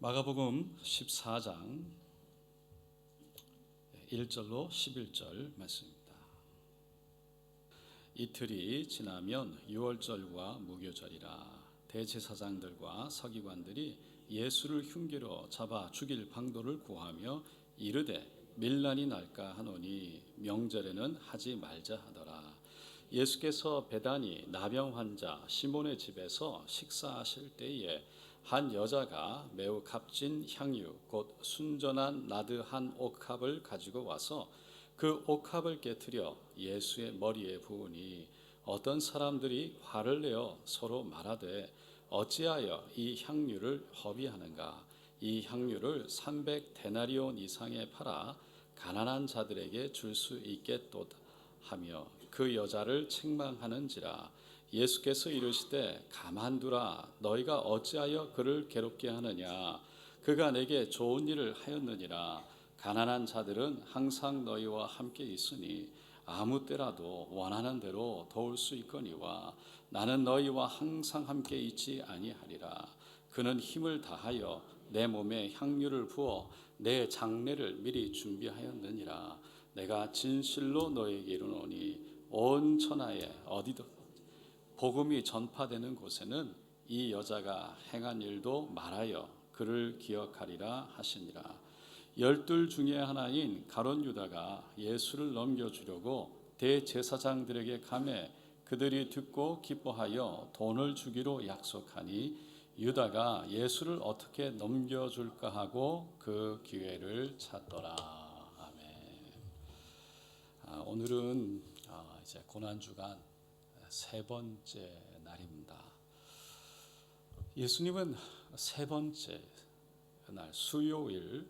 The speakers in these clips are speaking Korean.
마가복음 14장 1절로 11절 말씀입니다. 이틀이 지나면 유월절과 무교절이라. 대제사장들과 서기관들이 예수를 흉기로 잡아 죽일 방도를 구하며 이르되 밀란이 날까 하노니 명절에는 하지 말자 하더라. 예수께서 베다니 나병 환자 시몬의 집에서 식사하실 때에 한 여자가 매우 값진 향유 곧 순전한 나드 한 옥합을 가지고 와서 그 옥합을 깨뜨려 예수의 머리에 부으니 어떤 사람들이 화를 내어 서로 말하되 어찌하여 이 향유를 허비하는가. 이 향유를 300데나리온 이상에 팔아 가난한 자들에게 줄 수 있겠도다 하며 그 여자를 책망하는지라. 예수께서 이르시되 가만두라. 너희가 어찌하여 그를 괴롭게 하느냐. 그가 내게 좋은 일을 하였느니라. 가난한 자들은 항상 너희와 함께 있으니 아무 때라도 원하는 대로 도울 수 있거니와 나는 너희와 항상 함께 있지 아니하리라. 그는 힘을 다하여 내 몸에 향유를 부어 내 장례를 미리 준비하였느니라. 내가 진실로 너희에게 이르노니 온 천하에 어디든 복음이 전파되는 곳에는 이 여자가 행한 일도 말하여 그를 기억하리라 하시니라. 12 중에 하나인 가룟 유다가 예수를 넘겨주려고 대제사장들에게 가매 그들이 듣고 기뻐하여 돈을 주기로 약속하니 유다가 예수를 어떻게 넘겨줄까 하고 그 기회를 찾더라. 아멘. 오늘은 이제 고난주간 세 번째 날입니다. 예수님은 세 번째 날 수요일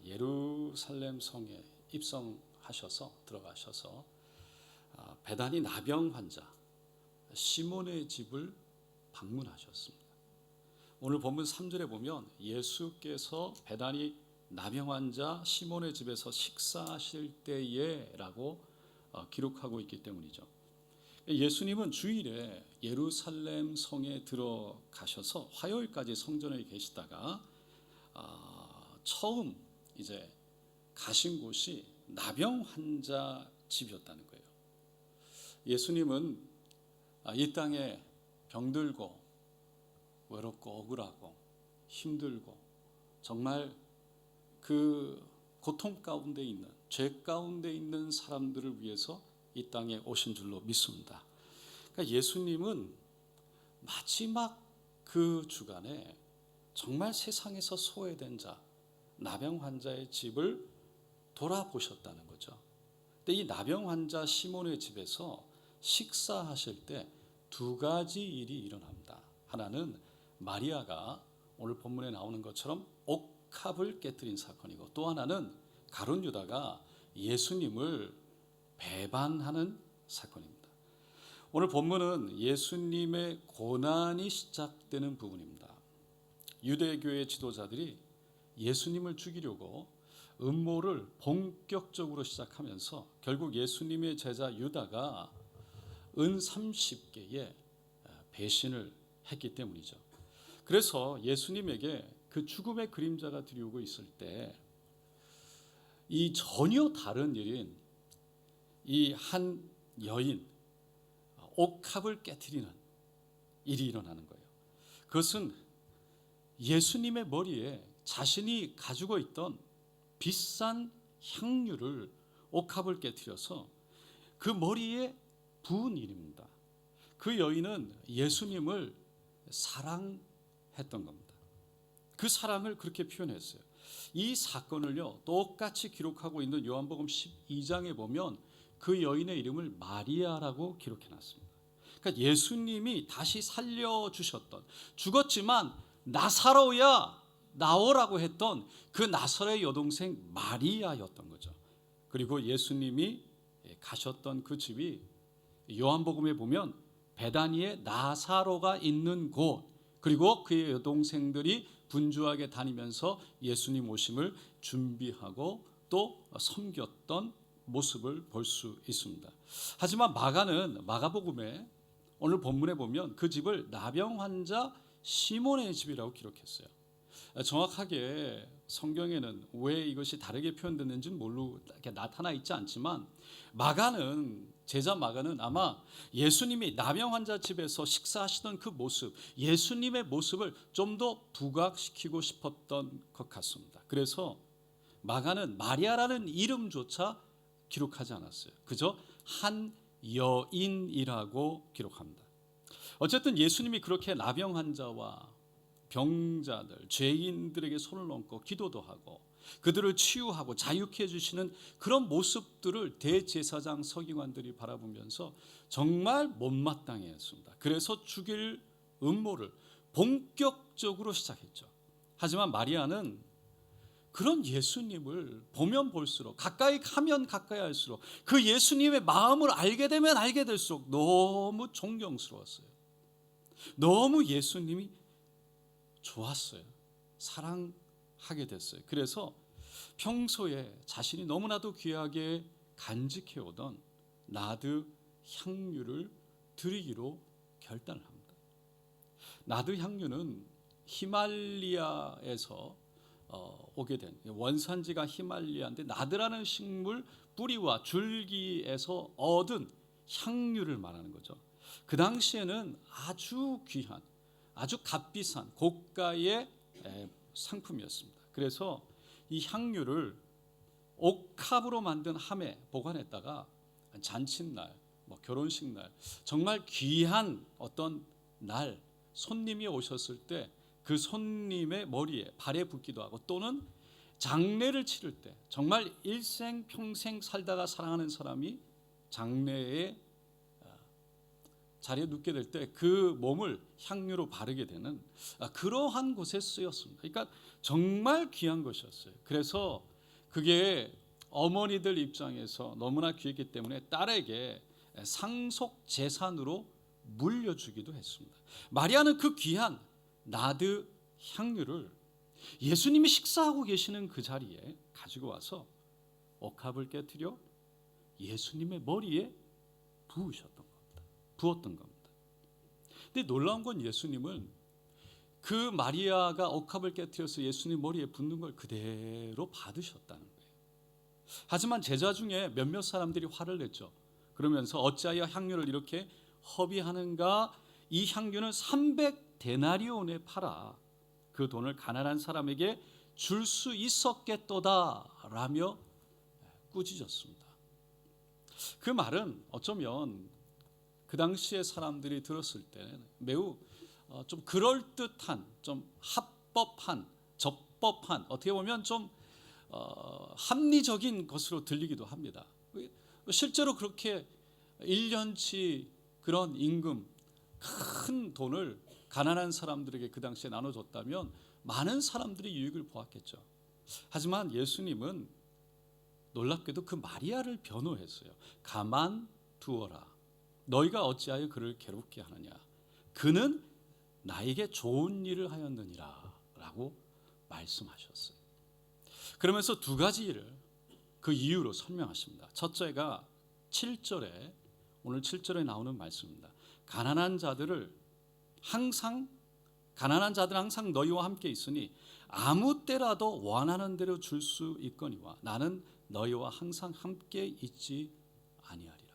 예루살렘 성에 입성하셔서 들어가셔서 베다니 나병 환자 시몬의 집을 방문하셨습니다. 오늘 본문 3절에 보면 예수께서 베다니 나병 환자 시몬의 집에서 식사하실 때에라고 기록하고 있기 때문이죠. 예수님은 주일에 예루살렘 성에 들어가셔서 화요일까지 성전에 계시다가 처음 이제 가신 곳이 나병 환자 집이었다는 거예요. 예수님은 이 땅에 병들고 외롭고 억울하고 힘들고 정말 그 고통 가운데 있는 죄 가운데 있는 사람들을 위해서 이 땅에 오신 줄로 믿습니다. 그러니까 예수님은 마지막 그 주간에 정말 세상에서 소외된 자, 나병 환자의 집을 돌아보셨다는 거죠. 근데 이 나병 환자 시몬의 집에서 식사하실 때 두 가지 일이 일어납니다. 하나는 마리아가 오늘 본문에 나오는 것처럼 옥합을 깨뜨린 사건이고, 또 하나는 가룟 유다가 예수님을 배반하는 사건입니다. 오늘 본문은 예수님의 고난이 시작되는 부분입니다. 유대교의 지도자들이 예수님을 죽이려고 음모를 본격적으로 시작하면서 결국 예수님의 제자 유다가 은 30개의 배신을 했기 때문이죠. 그래서 예수님에게 그 죽음의 그림자가 들이오고 있을 때 이 전혀 다른 일인 이 한 여인 옥합을 깨트리는 일이 일어나는 거예요. 그것은 예수님의 머리에 자신이 가지고 있던 비싼 향유를 옥합을 깨트려서 그 머리에 부은 일입니다. 그 여인은 예수님을 사랑했던 겁니다. 그 사랑을 그렇게 표현했어요. 이 사건을요 똑같이 기록하고 있는 요한복음 12장에 보면 그 여인의 이름을 마리아라고 기록해놨습니다. 그러니까 예수님이 다시 살려주셨던, 죽었지만 나사로야 나오라고 했던 그 나사로의 여동생 마리아였던 거죠. 그리고 예수님이 가셨던 그 집이 요한복음에 보면 베다니에 나사로가 있는 곳, 그리고 그의 여동생들이 분주하게 다니면서 예수님 오심을 준비하고 또 섬겼던 모습을 볼 수 있습니다. 하지만 마가는 마가복음에 오늘 본문에 보면 그 집을 나병 환자 시몬의 집이라고 기록했어요. 정확하게 성경에는 왜 이것이 다르게 표현됐는지는 모르고 이렇게 나타나 있지 않지만 제자 마가는 아마 예수님이 나병 환자 집에서 식사하시던 그 모습, 예수님의 모습을 좀 더 부각시키고 싶었던 것 같습니다. 그래서 마가는 마리아라는 이름조차 기록하지 않았어요. 그저 한 여인이라고 기록합니다. 어쨌든 예수님이 그렇게 나병 환자와 병자들, 죄인들에게 손을 얹고 기도도 하고 그들을 치유하고 자유케 해주시는 그런 모습들을 대제사장 서기관들이 바라보면서 정말 못마땅해 했습니다. 그래서 죽일 음모를 본격적으로 시작했죠. 하지만 마리아는 그런 예수님을 보면 볼수록, 가까이 가면 가까이 할수록, 그 예수님의 마음을 알게 되면 알게 될수록 너무 존경스러웠어요. 너무 예수님이 좋았어요. 사랑하게 됐어요. 그래서 평소에 자신이 너무나도 귀하게 간직해오던 나드 향유를 드리기로 결단을 합니다. 나드 향유는 히말리아에서 오게 된, 원산지가 히말리아인데 나드라는 식물 뿌리와 줄기에서 얻은 향유를 말하는 거죠. 그 당시에는 아주 귀한, 아주 값비싼 고가의 상품이었습니다. 그래서 이 향유를 옥합으로 만든 함에 보관했다가 잔칫날, 결혼식 날, 정말 귀한 어떤 날 손님이 오셨을 때 그 손님의 머리에, 발에 붓기도 하고, 또는 장례를 치를 때 정말 일생 평생 살다가 사랑하는 사람이 장례에 자리에 눕게 될 때 그 몸을 향유로 바르게 되는 그러한 곳에 쓰였습니다. 그러니까 정말 귀한 것이었어요. 그래서 그게 어머니들 입장에서 너무나 귀했기 때문에 딸에게 상속 재산으로 물려주기도 했습니다. 마리아는 그 귀한 나드 향유를 예수님이 식사하고 계시는 그 자리에 가지고 와서 옥합을 깨뜨려 예수님의 머리에 부었던 겁니다. 근데 놀라운 건 예수님은 그 마리아가 옥합을 깨뜨려서 예수님 머리에 붓는 걸 그대로 받으셨다는 거예요. 하지만 제자 중에 몇몇 사람들이 화를 냈죠. 그러면서 어찌하여 향유를 이렇게 허비하는가? 이 향유는 300데나리온에 팔아 그 돈을 가난한 사람에게 줄 수 있었겠도다 라며 꾸짖었습니다. 그 말은 어쩌면 그 당시에 사람들이 들었을 때 매우 좀 그럴듯한, 좀 합법한, 적법한, 어떻게 보면 좀 합리적인 것으로 들리기도 합니다. 실제로 그렇게 1년치 그런 임금, 큰 돈을 가난한 사람들에게 그 당시에 나눠줬다면 많은 사람들이 유익을 보았겠죠. 하지만 예수님은 놀랍게도 그 마리아를 변호했어요. 가만 두어라. 너희가 어찌하여 그를 괴롭게 하느냐. 그는 나에게 좋은 일을 하였느니라 라고 말씀하셨어요. 그러면서 두 가지 일을 그 이유로 설명하십니다. 첫째가 7절에, 오늘 7절에 나오는 말씀입니다. 가난한 자들은 항상 너희와 함께 있으니 아무 때라도 원하는 대로 줄 수 있거니와 나는 너희와 항상 함께 있지 아니하리라.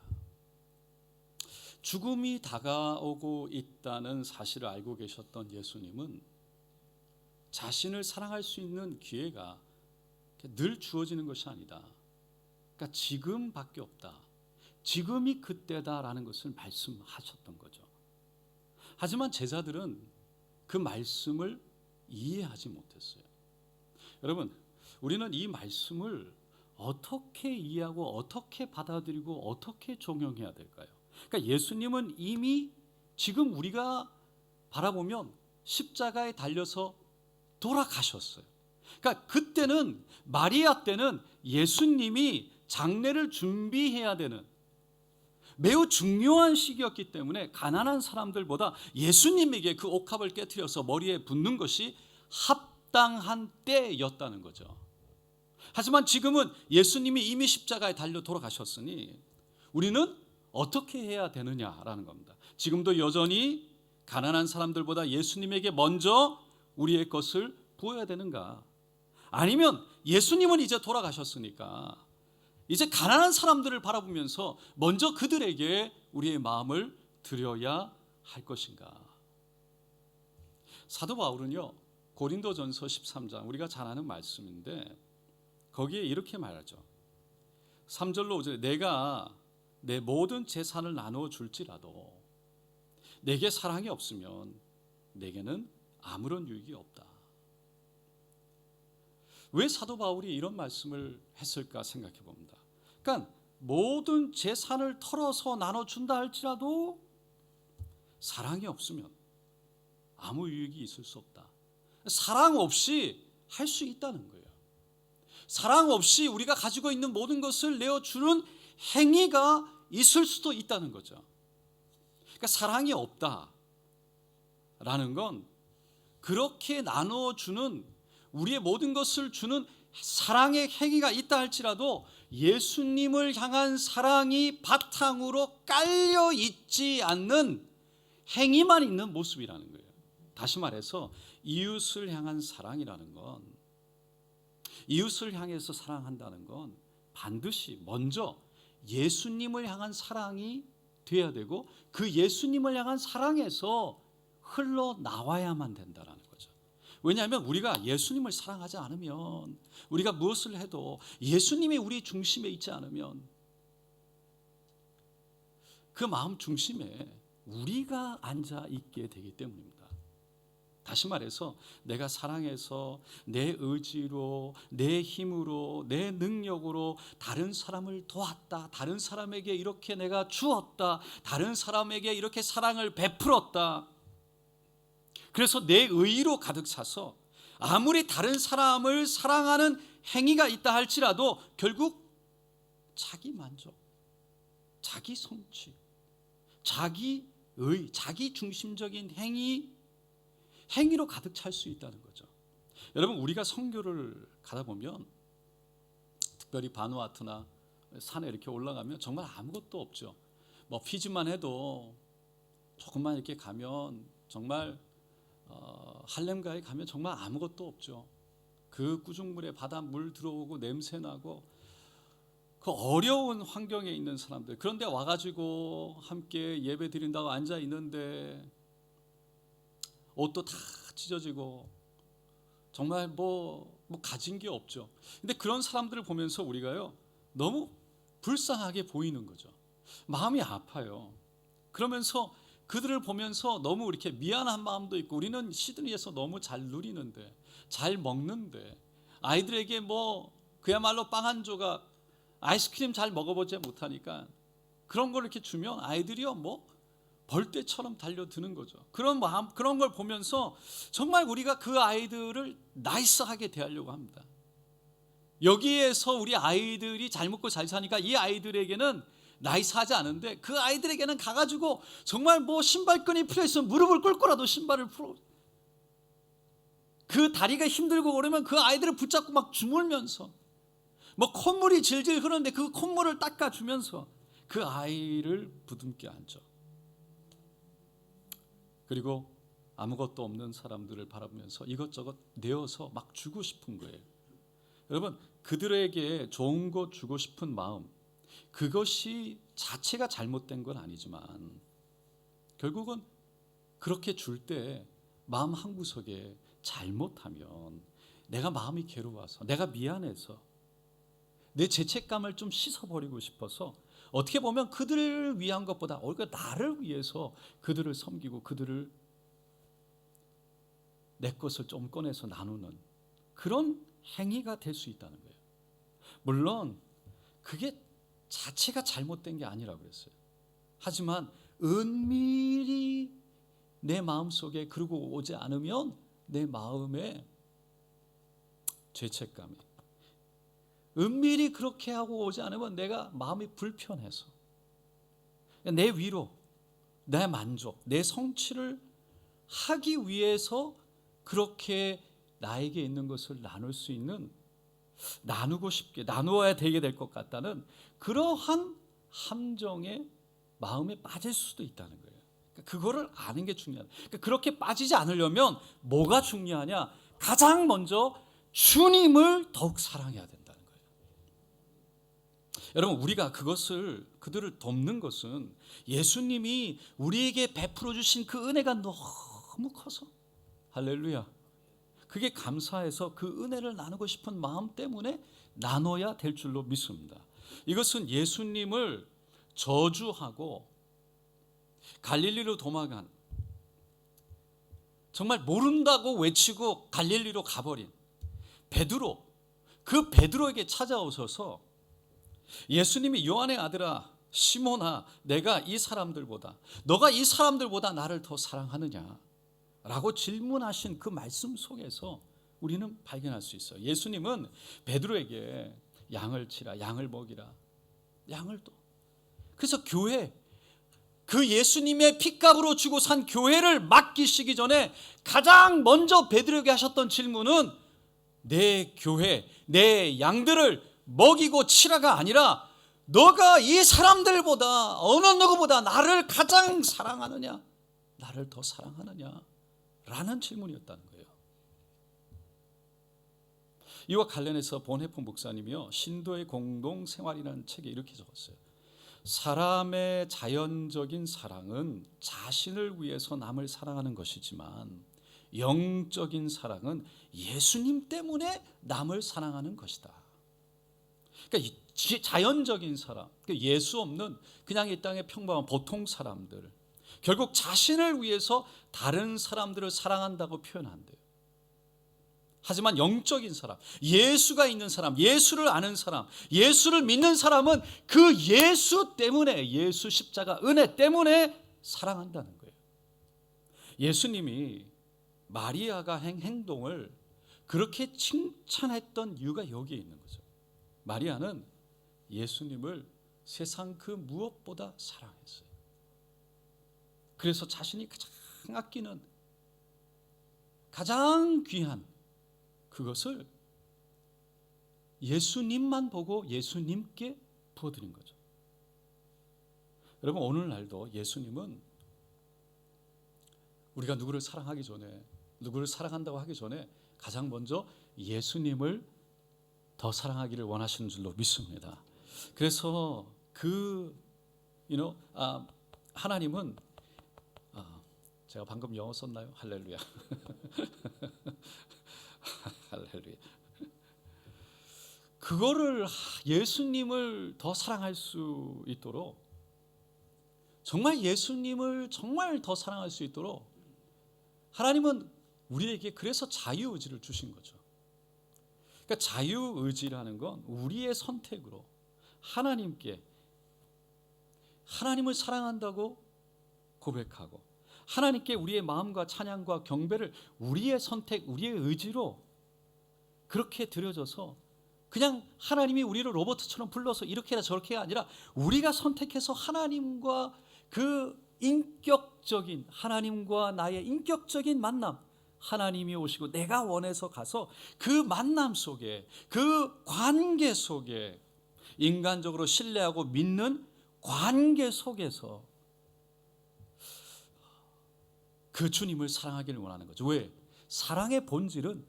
죽음이 다가오고 있다는 사실을 알고 계셨던 예수님은 자신을 사랑할 수 있는 기회가 늘 주어지는 것이 아니다. 그러니까 지금밖에 없다. 지금이 그때다라는 것을 말씀하셨던 거죠. 하지만 제자들은 그 말씀을 이해하지 못했어요. 여러분, 우리는 이 말씀을 어떻게 이해하고 어떻게 받아들이고 어떻게 적용해야 될까요? 그러니까 예수님은 이미 지금 우리가 바라보면 십자가에 달려서 돌아가셨어요. 그러니까 그때는, 마리아 때는 예수님이 장례를 준비해야 되는 매우 중요한 시기였기 때문에 가난한 사람들보다 예수님에게 그 옥합을 깨트려서 머리에 붓는 것이 합당한 때였다는 거죠. 하지만 지금은 예수님이 이미 십자가에 달려 돌아가셨으니 우리는 어떻게 해야 되느냐라는 겁니다. 지금도 여전히 가난한 사람들보다 예수님에게 먼저 우리의 것을 부어야 되는가? 아니면 예수님은 이제 돌아가셨으니까 이제 가난한 사람들을 바라보면서 먼저 그들에게 우리의 마음을 드려야 할 것인가? 사도 바울은요, 고린도전서 13장, 우리가 잘 아는 말씀인데 거기에 이렇게 말하죠. 3절로 5절에 내가 내 모든 재산을 나누어 줄지라도 내게 사랑이 없으면 내게는 아무런 유익이 없다. 왜 사도 바울이 이런 말씀을 했을까 생각해 봅니다. 그러니까 모든 재산을 털어서 나눠준다 할지라도 사랑이 없으면 아무 유익이 있을 수 없다. 사랑 없이 할 수 있다는 거예요. 사랑 없이 우리가 가지고 있는 모든 것을 내어주는 행위가 있을 수도 있다는 거죠. 그러니까 사랑이 없다라는 건 그렇게 나눠주는 우리의 모든 것을 주는 사랑의 행위가 있다 할지라도 예수님을 향한 사랑이 바탕으로 깔려 있지 않는 행위만 있는 모습이라는 거예요. 다시 말해서 이웃을 향한 사랑이라는 건, 이웃을 향해서 사랑한다는 건 반드시 먼저 예수님을 향한 사랑이 돼야 되고 그 예수님을 향한 사랑에서 흘러나와야만 된다는 거죠. 왜냐하면 우리가 예수님을 사랑하지 않으면, 우리가 무엇을 해도 예수님이 우리 중심에 있지 않으면 그 마음 중심에 우리가 앉아 있게 되기 때문입니다. 다시 말해서 내가 사랑해서 내 의지로, 내 힘으로, 내 능력으로 다른 사람을 도왔다, 다른 사람에게 이렇게 내가 주었다, 다른 사람에게 이렇게 사랑을 베풀었다, 그래서 내 의의로 가득 차서 아무리 다른 사람을 사랑하는 행위가 있다 할지라도 결국 자기 만족, 자기 성취, 자기 의, 자기 중심적인 행위로 가득 찰 수 있다는 거죠. 여러분, 우리가 선교를 가다 보면 특별히 바누아투나 산에 이렇게 올라가면 정말 아무것도 없죠. 뭐 피지만 해도 조금만 이렇게 가면 정말 할렘가에 가면 정말 아무것도 없죠. 그 구중물에 바닷물 들어오고 냄새나고 그 어려운 환경에 있는 사람들, 그런데 와가지고 함께 예배 드린다고 앉아 있는데 옷도 다 찢어지고 정말 뭐 가진 게 없죠. 근데 그런 사람들을 보면서 우리가요 너무 불쌍하게 보이는 거죠. 마음이 아파요. 그러면서 그들을 보면서 너무 이렇게 미안한 마음도 있고, 우리는 시드니에서 너무 잘 누리는데, 잘 먹는데, 아이들에게 뭐 그야말로 빵 한 조각, 아이스크림 잘 먹어보지 못하니까 그런 걸 이렇게 주면 아이들이요 뭐 벌떼처럼 달려드는 거죠. 그런 마음, 그런 걸 보면서 정말 우리가 그 아이들을 나이스하게 대하려고 합니다. 여기에서 우리 아이들이 잘 먹고 잘 사니까 이 아이들에게는 나이스하지 않은데 그 아이들에게는 가가지고 정말 뭐 신발끈이 필요해서 무릎을 꿇고라도 신발을 풀어, 그 다리가 힘들고 그러면 그 아이들을 붙잡고 막 주물면서, 뭐 콧물이 질질 흐르는데 그 콧물을 닦아주면서 그 아이를 부둥켜 앉죠. 그리고 아무것도 없는 사람들을 바라보면서 이것저것 내어서 막 주고 싶은 거예요. 여러분, 그들에게 좋은 것 주고 싶은 마음, 그것이 자체가 잘못된 건 아니지만 결국은 그렇게 줄 때 마음 한구석에 잘못하면 내가 마음이 괴로워서, 내가 미안해서 내 죄책감을 좀 씻어버리고 싶어서 어떻게 보면 그들을 위한 것보다 오히려 나를 위해서 그들을 섬기고 그들을 내 것을 좀 꺼내서 나누는 그런 행위가 될 수 있다는 거예요. 물론 그게 자체가 잘못된 게 아니라고 그랬어요. 하지만 은밀히 내 마음속에 그러고 오지 않으면 내 마음에 죄책감이, 은밀히 그렇게 하고 오지 않으면 내가 마음이 불편해서 내 위로, 내 만족, 내 성취를 하기 위해서 그렇게 나에게 있는 것을 나눌 수 있는, 나누고 싶게 나누어야 되게 될 것 같다는 그러한 함정에 마음에 빠질 수도 있다는 거예요. 그거를 아는 게 중요하다. 그렇게 빠지지 않으려면 뭐가 중요하냐? 가장 먼저 주님을 더욱 사랑해야 된다는 거예요. 여러분, 우리가 그들을 돕는 것은 예수님이 우리에게 베풀어 주신 그 은혜가 너무 커서, 할렐루야, 그게 감사해서 그 은혜를 나누고 싶은 마음 때문에 나눠야 될 줄로 믿습니다. 이것은 예수님을 저주하고 갈릴리로 도망간, 정말 모른다고 외치고 갈릴리로 가버린 베드로, 그 베드로에게 찾아오셔서 예수님이 요한의 아들아 시몬아, 너가 이 사람들보다 나를 더 사랑하느냐 라고 질문하신 그 말씀 속에서 우리는 발견할 수 있어요. 예수님은 베드로에게 양을 치라, 양을 먹이라, 양을 또, 그래서 교회, 그 예수님의 핏값으로 주고 산 교회를 맡기시기 전에 가장 먼저 베드로에게 하셨던 질문은 내 교회, 내 양들을 먹이고 치라가 아니라 너가 이 사람들보다 어느 누구보다 나를 가장 사랑하느냐, 나를 더 사랑하느냐 라는 질문이었다는 거예요. 이와 관련해서 본해폰 목사님이요, 신도의 공동생활이라는 책에 이렇게 적었어요. 사람의 자연적인 사랑은 자신을 위해서 남을 사랑하는 것이지만 영적인 사랑은 예수님 때문에 남을 사랑하는 것이다. 그러니까 자연적인 사람, 예수 없는 그냥 이 땅의 평범한 보통 사람들, 결국 자신을 위해서 다른 사람들을 사랑한다고 표현한대요. 하지만 영적인 사람, 예수가 있는 사람, 예수를 아는 사람, 예수를 믿는 사람은 그 예수 때문에, 예수 십자가 은혜 때문에 사랑한다는 거예요. 예수님이 마리아가 한 행동을 그렇게 칭찬했던 이유가 여기에 있는 거죠. 마리아는 예수님을 세상 그 무엇보다 사랑했어요. 그래서 자신이 가장 아끼는, 가장 귀한 그것을 예수님만 보고 예수님께 부어드린 거죠. 여러분, 오늘날도 예수님은 우리가 누구를 사랑하기 전에, 누구를 사랑한다고 하기 전에 가장 먼저 예수님을 더 사랑하기를 원하시는 줄로 믿습니다. 그래서 하나님은, 제가 방금 영어 썼나요? 할렐루야. 할렐루야. 그거를, 예수님을 더 사랑할 수 있도록, 정말 예수님을 정말 더 사랑할 수 있도록 하나님은 우리에게 그래서 자유의지를 주신 거죠. 그러니까 자유의지라는 건 우리의 선택으로 하나님을 사랑한다고 고백하고 하나님께 우리의 마음과 찬양과 경배를 우리의 선택, 우리의 의지로 그렇게 드려져서, 그냥 하나님이 우리를 로봇처럼 불러서 이렇게 해라 저렇게가 아니라 우리가 선택해서 하나님과 그 인격적인, 하나님과 나의 인격적인 만남, 하나님이 오시고 내가 원해서 가서 그 만남 속에, 그 관계 속에, 인간적으로 신뢰하고 믿는 관계 속에서 그 주님을 사랑하기를 원하는 거죠. 왜? 사랑의 본질은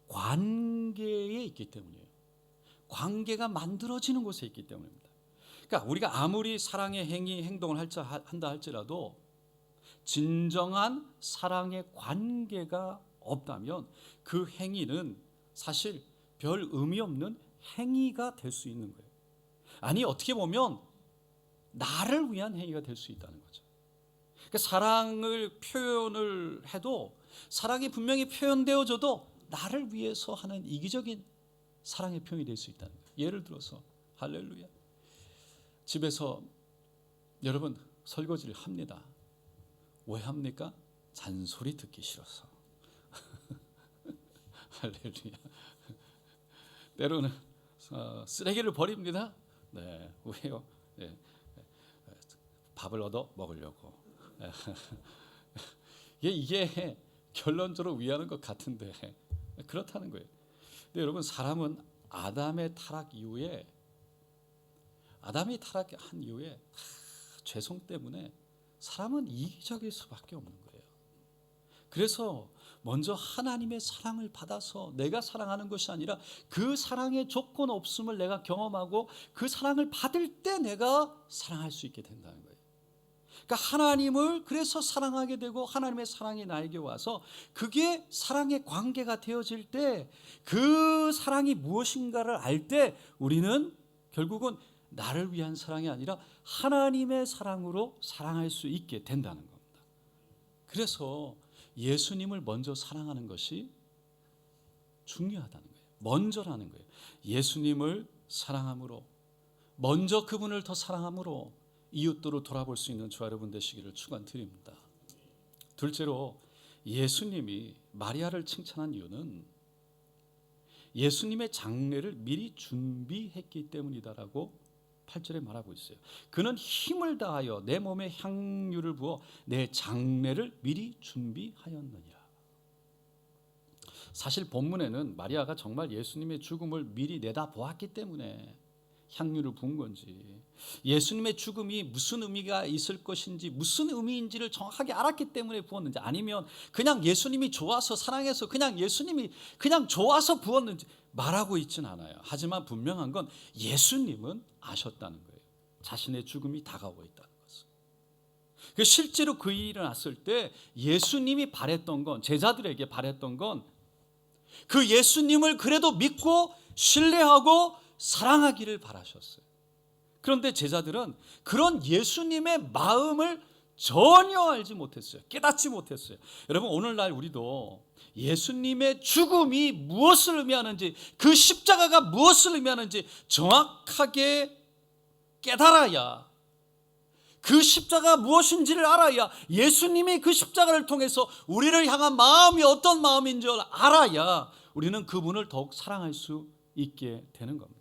관계에 있기 때문이에요. 관계가 만들어지는 곳에 있기 때문입니다. 그러니까 우리가 아무리 사랑의 행동을 한다 할지라도 진정한 사랑의 관계가 없다면 그 행위는 사실 별 의미 없는 행위가 될 수 있는 거예요. 아니, 어떻게 보면 나를 위한 행위가 될 수 있다는 거죠. 그러니까 사랑을 표현을 해도, 사랑이 분명히 표현되어져도 나를 위해서 하는 이기적인 사랑의 표현이 될 수 있다는 거예요. 예를 들어서 할렐루야, 집에서 여러분 설거지를 합니다. 왜 합니까? 잔소리 듣기 싫어서. 할렐루야. 때로는 쓰레기를 버립니다. 네, 왜요? 네, 밥을 얻어 먹으려고. 이게 결론적으로 위하는 것 같은데 그렇다는 거예요. 근데 여러분, 사람은 아담이 타락한 이후에 죄성 때문에 사람은 이기적일 수밖에 없는 거예요. 그래서 먼저 하나님의 사랑을 받아서 내가 사랑하는 것이 아니라 그 사랑의 조건 없음을 내가 경험하고 그 사랑을 받을 때 내가 사랑할 수 있게 된다는 거예요. 그러니까 하나님을 그래서 사랑하게 되고 하나님의 사랑이 나에게 와서 그게 사랑의 관계가 되어질 때 그 사랑이 무엇인가를 알 때 우리는 결국은 나를 위한 사랑이 아니라 하나님의 사랑으로 사랑할 수 있게 된다는 겁니다. 그래서 예수님을 먼저 사랑하는 것이 중요하다는 거예요. 먼저라는 거예요. 예수님을 사랑함으로, 먼저 그분을 더 사랑함으로 이웃들을 돌아볼 수 있는 저와 여러분 되시기를 축원드립니다. 둘째로 예수님이 마리아를 칭찬한 이유는 예수님의 장례를 미리 준비했기 때문이다라고 8절에 말하고 있어요. 그는 힘을 다하여 내 몸에 향유를 부어 내 장례를 미리 준비하였느니라. 사실 본문에는 마리아가 정말 예수님의 죽음을 미리 내다보았기 때문에 향유를 부은 건지, 예수님의 죽음이 무슨 의미가 있을 것인지 무슨 의미인지를 정확하게 알았기 때문에 부었는지, 아니면 그냥 예수님이 좋아서 사랑해서 그냥 예수님이 그냥 좋아서 부었는지 말하고 있지는 않아요. 하지만 분명한 건 예수님은 아셨다는 거예요. 자신의 죽음이 다가오고 있다는 것을. 실제로 그 일이 일어났을 때 예수님이 바랬던 건, 제자들에게 바랬던 건 그 예수님을 그래도 믿고 신뢰하고 사랑하기를 바라셨어요. 그런데 제자들은 그런 예수님의 마음을 전혀 알지 못했어요. 깨닫지 못했어요. 여러분, 오늘날 우리도 예수님의 죽음이 무엇을 의미하는지, 그 십자가가 무엇을 의미하는지 정확하게 깨달아야, 그 십자가 무엇인지를 알아야, 예수님이 그 십자가를 통해서 우리를 향한 마음이 어떤 마음인 줄 알아야 우리는 그분을 더욱 사랑할 수 있게 되는 겁니다.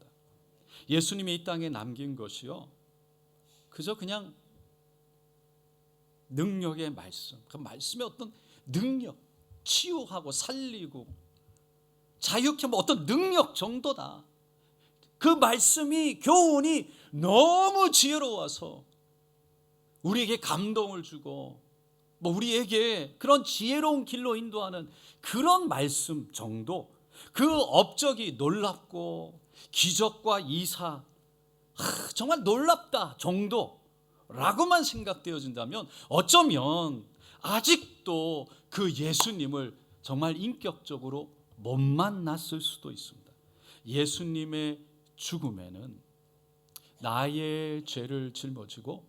예수님이 이 땅에 남긴 것이요, 그저 그냥 능력의 말씀, 그 말씀의 어떤 능력, 치유하고 살리고 자유케 하는 어떤 능력 정도다. 그 말씀이, 교훈이 너무 지혜로워서 우리에게 감동을 주고 우리에게 그런 지혜로운 길로 인도하는 그런 말씀 정도, 그 업적이 놀랍고 기적과 이사, 정말 놀랍다 정도라고만 생각되어진다면 어쩌면 아직도 그 예수님을 정말 인격적으로 못 만났을 수도 있습니다. 예수님의 죽음에는 나의 죄를 짊어지고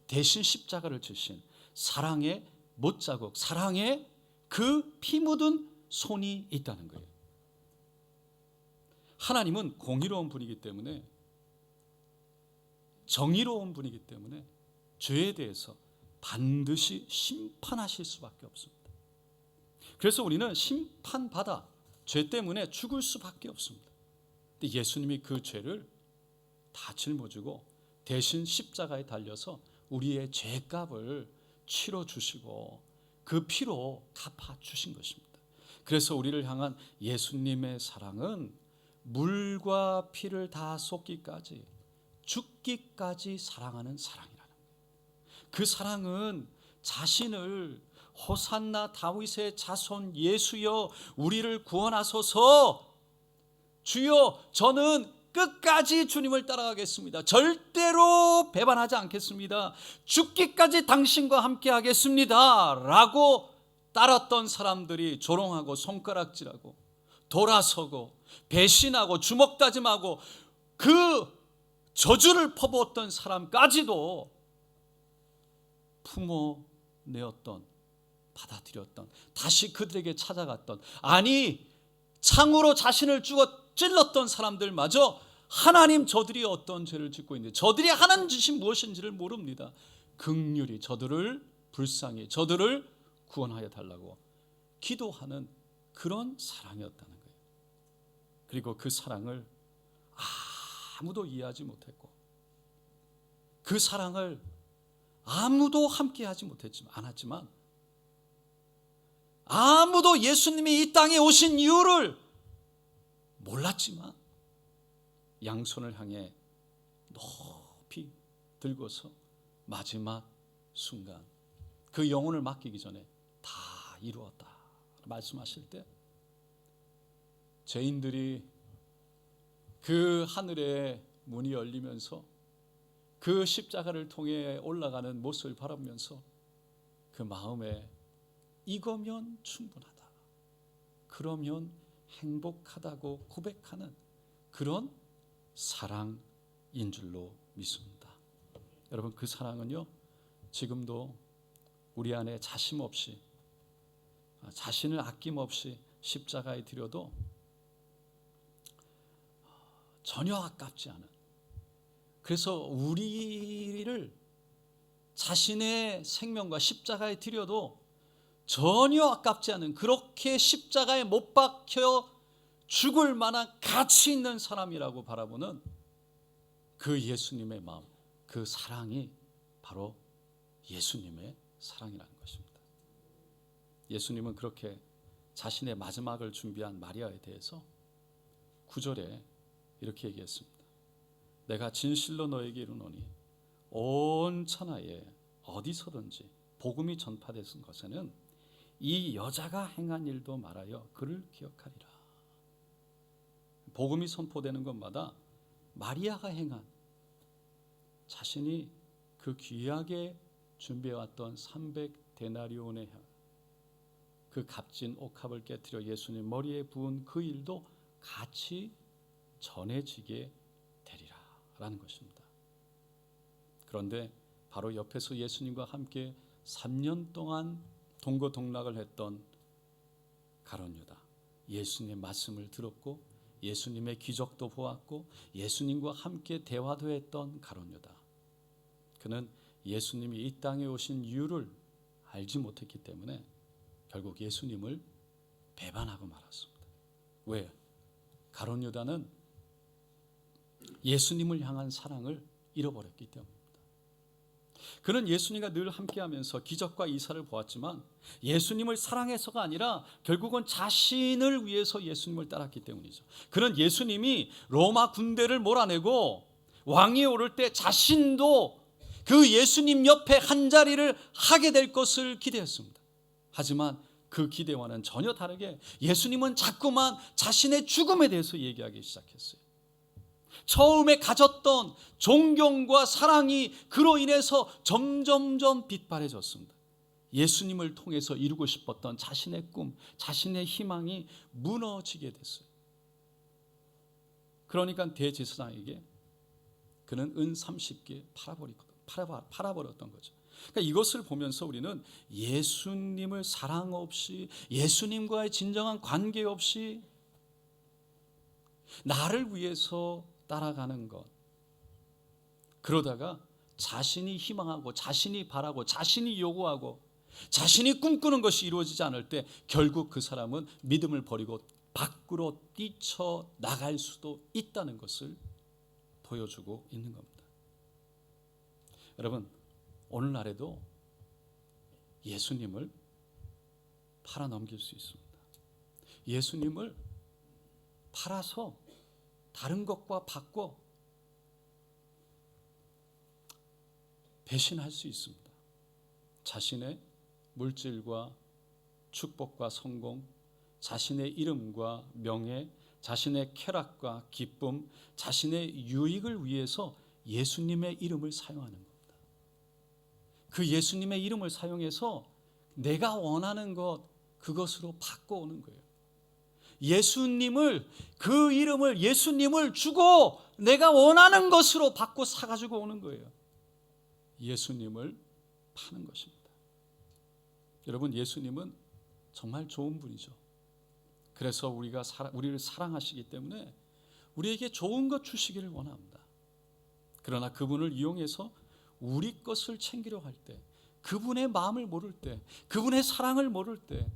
대신 십자가를 지신 사랑의 못자국, 사랑의 그 피 묻은 손이 있다는 거예요. 하나님은 공의로운 분이기 때문에, 정의로운 분이기 때문에 죄에 대해서 반드시 심판하실 수밖에 없습니다. 그래서 우리는 심판받아 죄 때문에 죽을 수밖에 없습니다. 근데 예수님이 그 죄를 다 짊어지고 대신 십자가에 달려서 우리의 죄값을 치러주시고 그 피로 갚아주신 것입니다. 그래서 우리를 향한 예수님의 사랑은 물과 피를 다 쏟기까지, 죽기까지 사랑하는 사랑이라는 거예요. 그 사랑은 자신을 호산나 다윗의 자손 예수여 우리를 구원하소서, 주여 저는 끝까지 주님을 따라가겠습니다, 절대로 배반하지 않겠습니다, 죽기까지 당신과 함께 하겠습니다 라고 따랐던 사람들이 조롱하고 손가락질하고 돌아서고 배신하고 주먹다짐하고 그 저주를 퍼부었던 사람까지도 품어내었던, 받아들였던, 다시 그들에게 찾아갔던, 아니 창으로 자신을 찔렀던 사람들마저 하나님 저들이 어떤 죄를 짓고 있는지, 저들이 하는 짓이 무엇인지를 모릅니다. 긍휼히 저들을 불쌍히 저들을 구원하여 달라고 기도하는 그런 사랑이었다는 거예요. 그리고 그 사랑을 아무도 이해하지 못했고 그 사랑을 아무도 함께하지 않았지만 아무도 예수님이 이 땅에 오신 이유를 몰랐지만 양손을 향해 높이 들고서 마지막 순간 그 영혼을 맡기기 전에 다 이루었다라고 말씀하실 때 죄인들이 그 하늘의 문이 열리면서 그 십자가를 통해 올라가는 모습을 바라보면서 그 마음에 이거면 충분하다, 그러면 행복하다고 고백하는 그런 사랑인 줄로 믿습니다. 여러분, 그 사랑은요 지금도 우리 안에 자심 없이, 자신을 아낌없이 십자가에 드려도 전혀 아깝지 않은, 그래서 우리를 자신의 생명과 십자가에 드려도 전혀 아깝지 않은, 그렇게 십자가에 못 박혀 죽을 만한 가치 있는 사람이라고 바라보는 그 예수님의 마음, 그 사랑이 바로 예수님의 사랑이라는 것입니다. 예수님은 그렇게 자신의 마지막을 준비한 마리아에 대해서 9절에 이렇게 얘기했습니다. 내가 진실로 너에게 이르노니 온 천하에 어디서든지 복음이 전파되는 것에는 이 여자가 행한 일도 말하여 그를 기억하리라. 복음이 선포되는 것마다 마리아가 행한, 자신이 그 귀하게 준비해왔던 300데나리온의 그 값진 옥합을 깨뜨려 예수님 머리에 부은 그 일도 같이 전해지게 되리라 라는 것입니다. 그런데 바로 옆에서 예수님과 함께 3년 동안 동거동락을 했던 가룟 유다, 예수님의 말씀을 들었고 예수님의 기적도 보았고 예수님과 함께 대화도 했던 가룟 유다, 그는 예수님이 이 땅에 오신 이유를 알지 못했기 때문에 결국 예수님을 배반하고 말았습니다. 왜? 가룟 유다는 예수님을 향한 사랑을 잃어버렸기 때문입니다. 그는 예수님과 늘 함께하면서 기적과 이사를 보았지만 예수님을 사랑해서가 아니라 결국은 자신을 위해서 예수님을 따랐기 때문이죠. 그는 예수님이 로마 군대를 몰아내고 왕위에 오를 때 자신도 그 예수님 옆에 한 자리를 하게 될 것을 기대했습니다. 하지만 그 기대와는 전혀 다르게 예수님은 자꾸만 자신의 죽음에 대해서 얘기하기 시작했어요. 처음에 가졌던 존경과 사랑이 그로 인해서 점점점 빛바래졌습니다. 예수님을 통해서 이루고 싶었던 자신의 꿈, 자신의 희망이 무너지게 됐어요. 그러니까 대제사장에게 그는 은 30개 팔아버렸던 거죠. 그러니까 이것을 보면서 우리는 예수님을 사랑 없이, 예수님과의 진정한 관계 없이 나를 위해서 따라가는 것, 그러다가 자신이 희망하고 자신이 바라고 자신이 요구하고 자신이 꿈꾸는 것이 이루어지지 않을 때 결국 그 사람은 믿음을 버리고 밖으로 뛰쳐나갈 수도 있다는 것을 보여주고 있는 겁니다. 여러분, 오늘날에도 예수님을 팔아넘길 수 있습니다. 예수님을 팔아서 다른 것과 바꿔 배신할 수 있습니다. 자신의 물질과 축복과 성공, 자신의 이름과 명예, 자신의 쾌락과 기쁨, 자신의 유익을 위해서 예수님의 이름을 사용하는 겁니다. 그 예수님의 이름을 사용해서 내가 원하는 것, 그것으로 바꿔오는 거예요. 예수님을, 그 이름을, 예수님을 주고 내가 원하는 것으로 바꿔 사가지고 오는 거예요. 예수님을 파는 것입니다. 여러분, 예수님은 정말 좋은 분이죠. 그래서 우리를 사랑하시기 때문에 우리에게 좋은 것 주시기를 원합니다. 그러나 그분을 이용해서 우리 것을 챙기려 할 때, 그분의 마음을 모를 때, 그분의 사랑을 모를 때,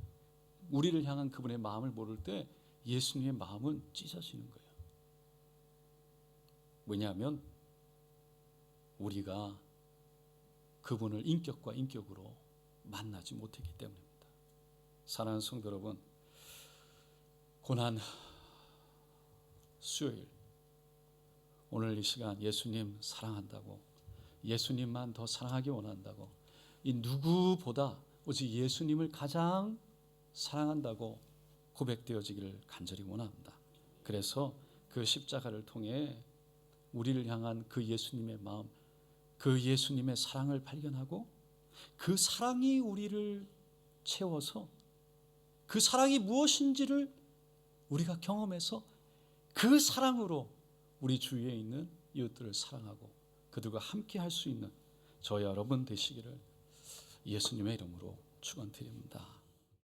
우리를 향한 그분의 마음을 모를 때 예수님의 마음은 찢어지는 거예요. 왜냐하면 우리가 그분을 인격과 인격으로 만나지 못했기 때문입니다. 사랑하는 성도 여러분, 고난 수요일, 오늘 이 시간 예수님 사랑한다고, 예수님만 더 사랑하기 원한다고, 이 누구보다 오직 예수님을 가장 사랑한다고 고백되어지기를 간절히 원합니다. 그래서 그 십자가를 통해 우리를 향한 그 예수님의 마음, 그 예수님의 사랑을 발견하고 그 사랑이 우리를 채워서 그 사랑이 무엇인지를 우리가 경험해서 그 사랑으로 우리 주위에 있는 이웃들을 사랑하고 그들과 함께 할 수 있는 저와 여러분 되시기를 예수님의 이름으로 축원드립니다.